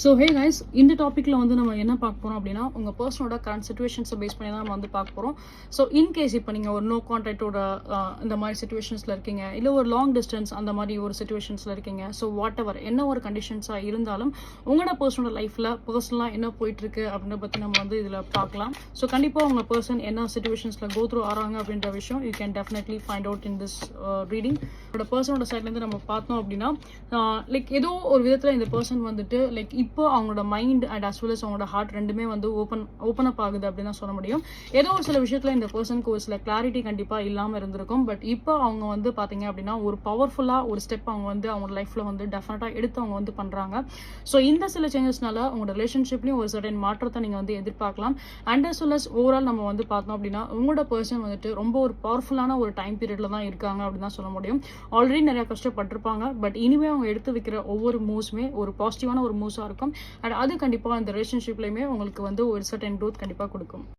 So hey guys, இந்த டாப்பிக்கில் வந்து நம்ம என்ன பார்க்க போகிறோம் அப்படின்னா, உங்கள் பர்சனோட கரண்ட் சுச்சுவேஷன்ஸை பேஸ் பண்ணி தான் நம்ம வந்து பார்க்க போகிறோம். ஸோ இன்கேஸ் இப்போ நீங்கள் ஒரு நோ கான்டாக்டோட இந்த மாதிரி சுச்சுவேஷன்ஸில் இருக்கீங்க, இல்லை ஒரு லாங் டிஸ்டன்ஸ் அந்த மாதிரி ஒரு சுச்சுவேஷன்ஸில் இருக்கீங்க, ஸோ வாட் எவர் என்ன ஒரு கண்டிஷன்ஸாக இருந்தாலும் உங்களோட பர்சனோட லைஃப்பில் பர்சனலாக என்ன போயிட்டுருக்கு அப்படின்ற பற்றி நம்ம வந்து இதில் பார்க்கலாம். ஸோ கண்டிப்பாக உங்கள் பர்சன் என்ன சுச்சுவேஷன்ஸில் கோ த்ரூ ஆகிறாங்க அப்படின்ற விஷயம் you can definitely find out in this reading. உங்களோட பர்சனோட சைட்லேருந்து நம்ம பார்த்தோம் அப்படின்னா, லைக் ஏதோ ஒரு விதத்தில் இந்த பர்சன் வந்துட்டு லைக் இப்போ அவங்களோட mind and as well as அவங்களோட ஹார்ட் ரெண்டுமே வந்து ஓப்பன் அப் ஆகுது அப்படின்னு தான் சொல்ல முடியும். ஏதோ ஒரு சில விஷயத்தில் இந்த பர்சனுக்கு ஒரு சில கிளாரிட்டி கண்டிப்பாக இல்லாமல் இருந்திருக்கும். பட் இப்போ அவங்க வந்து பார்த்தீங்க அப்படின்னா ஒரு பவர்ஃபுல்லாக ஒரு ஸ்டெப் அவங்க வந்து அவங்க லைஃப்பில் வந்து டெஃபினட்டாக எடுத்து அவங்க வந்து பண்ணுறாங்க. ஸோ இந்த சில சேஞ்சஸ்னால உங்களோட ரிலேஷன்ஷிப்லையும் ஒரு சர்டன் மாற்றத்தை நீங்கள் வந்து எதிர்பார்க்கலாம். And as well as overall நம்ம வந்து பார்த்தோம் அப்படின்னா உங்களோட பர்சன் வந்துட்டு ரொம்ப ஒரு பவர்ஃபுல்லான ஒரு டைம் பீரியடில் தான் இருக்காங்க அப்படின்னு தான் சொல்ல முடியும். ஆல்ரெடி நிறைய கஷ்டப்பட்டிருப்பாங்க. பட் இனிமேல் அவங்க எடுத்து வைக்கிற ஒவ்வொரு மூவ்ஸுமே ஒரு பாசிட்டிவான ஒரு மூவ்ஸாக இருக்கும். அண்ட் அது கண்டிப்பாக அந்த ரிலேஷன்ஷிப்லையுமே உங்களுக்கு வந்து ஒரு சர்டன் க்ரோத் கண்டிப்பாக கொடுக்கும்.